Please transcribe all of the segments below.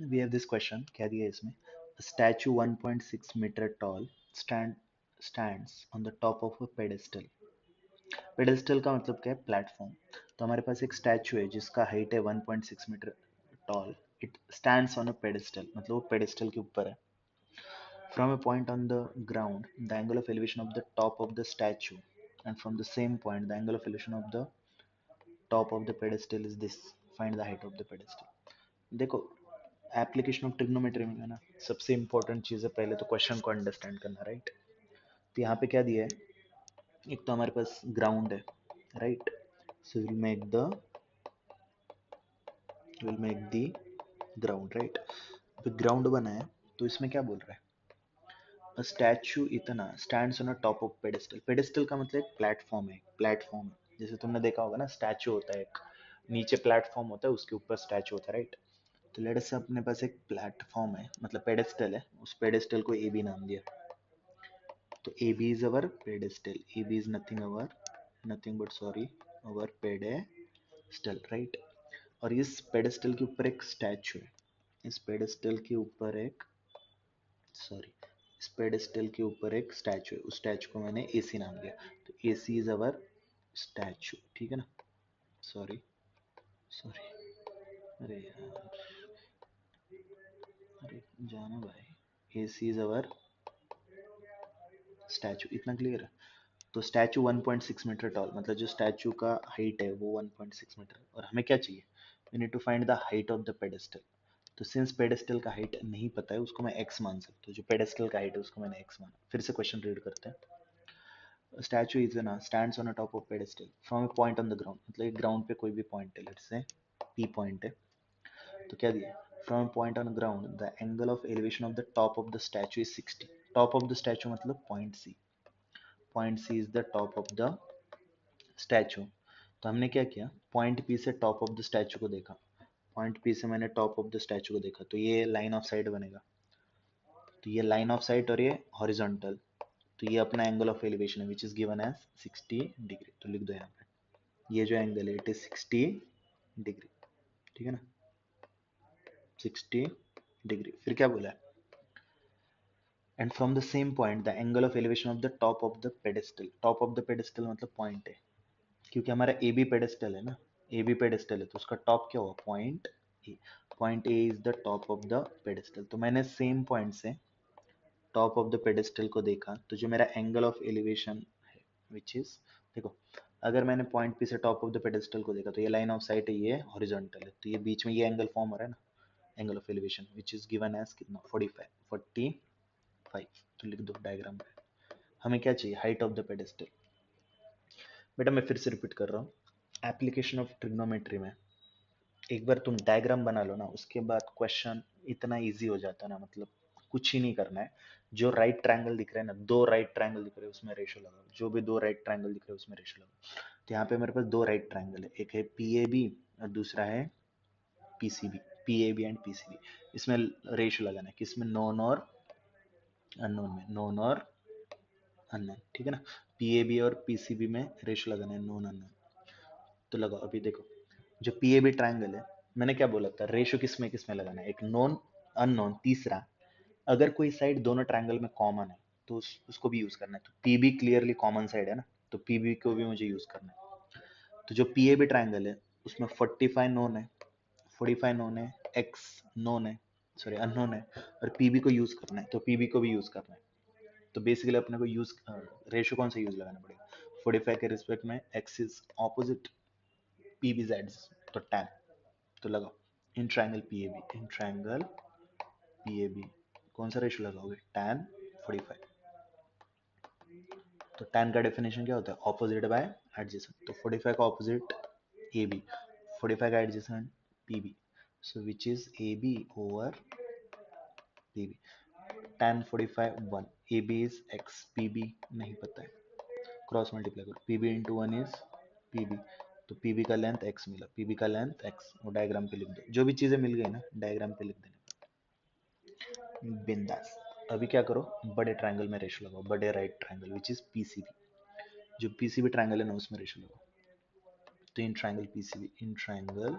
We have this question, क्या दिया है इसमें, statue 1.6 meter tall stands on the top of a pedestal. Pedestal का मतलब क्या है, प्लेटफॉर्म। तो हमारे पास एक स्टैचू है जिसका हाइट है 1.6 meter tall, it stands on a pedestal, मतलब वो पेडेस्टल के ऊपर है। From a point on the ground, the angle of elevation of the top of the statue, and from the same point, the angle of elevation of the top of the pedestal is this. Find the height of the pedestal. देखो, application of trigonometry में है ना, सबसे important चीज़ है पहले तो question को understand करना, राइट। तो यहाँ पे क्या दिया है, एक तो हमारे पास ग्राउंड है, right. So will make the ground, right. तो ग्राउंड बना है, तो इसमें क्या बोल रहा है, स्टैचू इतना stands on a top of pedestal. Pedestal का मतलब एक प्लेटफॉर्म है, प्लेटफॉर्म है, जैसे तुमने देखा होगा ना, स्टैचू होता है एक, नीचे प्लेटफॉर्म होता है, उसके ऊपर स्टैचू होता है, राइट। तो लेट अस, अपने पास एक प्लेटफॉर्म है, मतलब पेडेस्टल है, उस पेडेस्टल को ए बी नाम दिया। तो A B is our pedestal, A B is nothing but sorry our pedestal, right. और इस पेडेस्टल के ऊपर एक स्टैचू है, इस पेडेस्टल के ऊपर एक सॉरी इस पेडेस्टल के ऊपर एक स्टैचू है, उस स्टैचू को मैंने एसी नाम दिया। तो एसी इज अवर स्टैचू, ठीक है ना। सॉरी सॉरी, अरे यार, अरे जाना भाई, एसी इज अवर स्टैचू, इतना क्लियर है। तो स्टैचू 1.6 मीटर टॉल, मतलब जो स्टैचू का हाइट है वो 1.6 मीटर, और हमें क्या चाहिए, we need to find the height of the pedestal. तो सिंस पेडेस्टल का हाइट नहीं पता है, उसको मैं एक्स मान सकता हूँ, जो पेडेस्टल का हाइट है उसको मैंने एक्स माना। फिर से क्वेश्चन रीड करते हैं। स्टैचू इज ना stands on a top of pedestal from a point on the ground, मतलब एक ग्राउंड पे कोई भी पॉइंट है, लेट्स से पी पॉइंट है। तो क्या दिया, from point on ground the angle of elevation of the top of the statue is 60। Top of the statue मतलब point C, point C is the top of the statue. तो हमने क्या किया, point P से top of the statue को देखा, point P से मैंने टॉप ऑफ द स्टैचू को देखा, तो ये लाइन ऑफ साइट बनेगा। तो ये लाइन ऑफ साइट और ये हॉरिजॉन्टल, तो ये अपना एंगल ऑफ एलिवेशन है which is given as 60 degree. तो लिख दो यहाँ पे, ये जो एंगल है इट इज 60 डिग्री, ठीक है ना, 60 डिग्री। फिर क्या बोला है, and from the same point the angle of elevation of the top of the pedestal. Top of the pedestal मतलब पॉइंट है, क्योंकि हमारा ए बी पेडेस्टल है ना, ए बी पेडेस्टल है, तो उसका टॉप क्या हुआ, point A. Point A is the top of the pedestal. तो मैंने सेम पॉइंट से टॉप ऑफ द पेडेस्टल को देखा, तो जो मेरा एंगल ऑफ एलिवेशन है विच इज, देखो, अगर मैंने पॉइंट पी से टॉप ऑफ द पेडेस्टल को देखा, तो ये लाइन ऑफ साइट है, ये हॉरिजॉन्टल है, तो ये बीच में ये एंगल फॉर्म हो रहा है ना, angle of elevation which is given as कितना, 45। तो लिख दो डायग्राम पे, हमें क्या चाहिए, हाइट ऑफ द पेडेस्टल। बेटा मैं फिर से रिपीट कर रहा हूँ, एप्लीकेशन ऑफ ट्रिग्नोमेट्री में एक बार तुम डायग्राम बना लो ना, उसके बाद क्वेश्चन इतना इजी हो जाता है ना, मतलब कुछ ही नहीं करना है। जो राइट ट्रायंगल दिख रहा है ना, दो राइट ट्रायंगल दिख रहे हैं उसमें रेशो लगाओ, जो भी दो राइट ट्रायंगल दिख रहे हैं उसमें रेशो लगाओ। तो यहाँ पे मेरे पास दो राइट ट्रायंगल है, एक है पी ए बी और दूसरा है P C B, P A B and P C B. इसमें रेशो लगाना है, किसमें, नोन और अननोन में, नोन और अननोन, ठीक है ना। पी ए बी और पी सी बी में रेशो लगाना है, नोन अननोन। तो लगाओ, अभी देखो, जो पी ए बी ट्रायंगल है, मैंने क्या बोला था, रेशो किसमें किसमें लगाना है, एक नोन अननोन, तीसरा अगर कोई साइड दोनों ट्रायंगल में कॉमन है तो उसको भी यूज करना है। तो P be clearly common side है ना, तो पी बी को भी मुझे यूज करना है। तो जो पी ए बी ट्रायंगल है उसमें 45 नोन है, 45 नोन है, एक्स नोन है, सॉरी अननोन है, और पीबी को यूज करना है, तो पीबी को भी यूज करना है। तो बेसिकली अपने को यूज रेशो कौन सा यूज लगाना पड़ेगा, 45 के रिस्पेक्ट में x is opposite, PB Z, तो tan। तो लगाओ, in triangle PAB, in triangle PAB कौन सा रेशो लगाओगे, tan 45। तो tan का डेफिनेशन क्या होता है, ऑपोजिट बाय एडजेसेंट। तो 45 का ऑपोजिट ए बी, 45 का adjacent P B, so which is A B over P B. tan 45 1, A B is x, P B नहीं पता है, क्रॉस मल्टीप्लाई करो, P B into one is P B. तो P B का length x मिला, P B का length x, वो diagram पे लिख दो, जो भी चीजें मिल गई ना डायग्राम पे लिख देने, बिंदास। अभी क्या करो, बड़े ट्रायंगल में रेशो लगाओ, बड़े right triangle which is PCB, जो पीसीबी ट्रायंगल है ना उसमें रेशो लगाओ। तो in triangle PCB, in triangle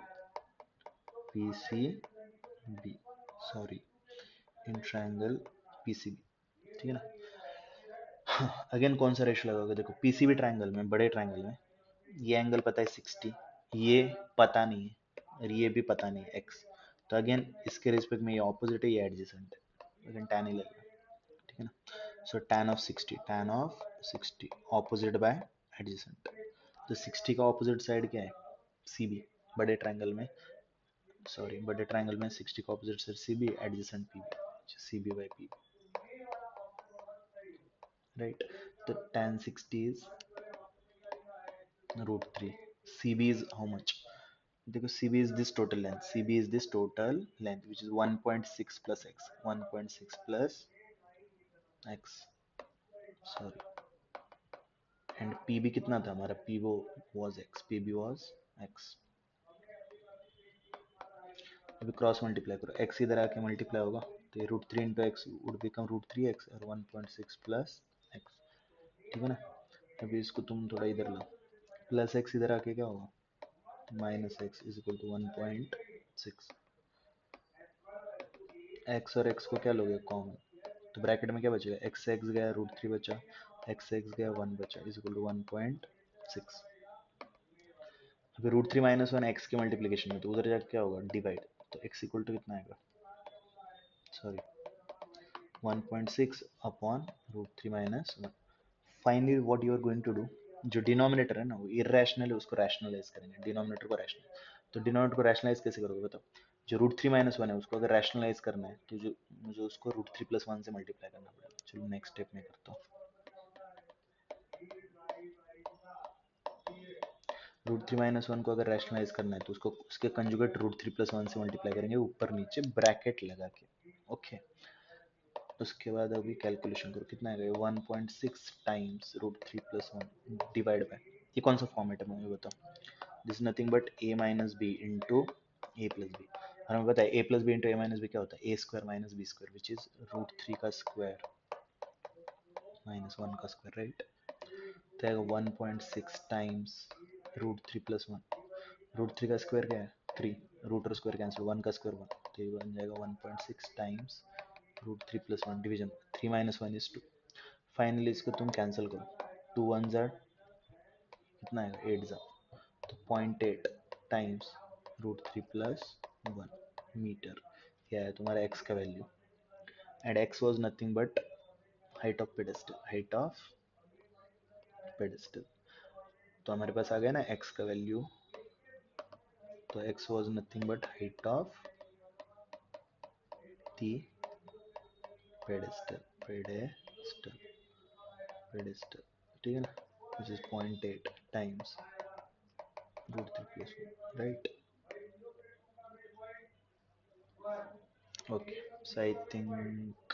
PCB, sorry, in triangle PCB, ठीक है ना। अगेन कौन सा रेशो लगाओगे, देखो पीसीबी ट्रायंगल में, बड़े ट्रायंगल में ये एंगल पता है 60, ये पता नहीं है, और ये भी पता नहीं है x, तो अगेन इसके रिस्पेक्ट में ये ऑपोजिट है, ये एडजेसेंट है, अगेन tan ही लगेगा, ठीक है ना। So tan of 60 opposite by adjacent, तो 60 का ऑपोजिट साइड क्या है, CB, बड़े ट्रायंगल में, सॉरी बड़े ट्रायंगल में 60 का opposite side CB, adjacent PB, CB by PB, right. तो tan 60 is √3, CB is how much, देखो CB is this total length, CB is this total length which is 1.6 plus x, 1.6 plus x, sorry, and PB कितना था हमारा, PB was x, PB was x, अभी cross multiply करो, x इधर आके multiply होगा, तो ये √3 into x would become √3x और 1.6 प्लस x, ठीक है ना। अभी इसको तुम थोड़ा इधर लो, प्लस x इधर आके क्या होगा, minus x is equal to 1.6, x और x को क्या लोगे कॉमन, तो ब्रैकेट में क्या बचेगा, x से x गया √3 बचा, x से x गया 1 बचा, इज इक्वल टू 1.6। अभी √3 माइनस 1 एक्स की मल्टीप्लीकेशन में, तो उधर जाके क्या होगा, डिवाइड, तो x इक्वल टू कितना आएगा, sorry 1.6 upon √3 minus 1। Finally what you are going to do, जो डिनोमिनेटर है ना वो इरेशनल है, उसको रैशनलाइज करेंगे, डिनोमिनेटर को रैशनल, तो डिनोमिनेटर को रैशनलाइज कैसे करोगे बताओ, जो √3 माइनस 1 है उसको अगर रैशनलाइज करना है तो जो मुझे उसको √3 प्लस 1 से मल्टीप्लाई करना पड़ेगा। चलो नेक्स्ट स्टेप में करता हूँ, √3 माइनस 1 को अगर रैशनलाइज करना है तो उसको उसके कंजुगेट √3 प्लस 1 से मल्टीप्लाई करेंगे, ऊपर नीचे ब्रैकेट लगा के, ओके। उसके बाद अभी कैलकुलेशन करो, कितना आएगा, 1.6 टाइम्स √3 प्लस 1 डिवाइड बाय, ये कौन सा फॉर्मेट है मुझे बताओ, this nothing but a minus b into a plus b, और हमें पता है a plus b into a minus b क्या होता है, a square minus b square which is √3 का स्क्वायर माइनस 1 का स्क्वायर, राइट। तो आएगा 1.6 टाइम्स √3 प्लस 1, √3 का स्क्वायर क्या है 3, रूट और स्क्वायर कैंसिल, 1 का स्क्वायर 1, तो ये बन जाएगा 1.6 times √3 plus 1 division 3 minus 1 is 2, finally इसको तुम कैंसिल करो, 2 1 जार कितना आएगा 8 जार, तो 0.8 टाइम्स √3 प्लस 1 मीटर, क्या है तुम्हारा x का value, and x was nothing but height of pedestal, height of pedestal, तो हमारे पास आ गया ना x का वैल्यू, तो x was nothing but height of the pedestal, pedestal, pedestal, ठीक है ना, which is 0.8 times √3 plus 1, right? Okay, so I think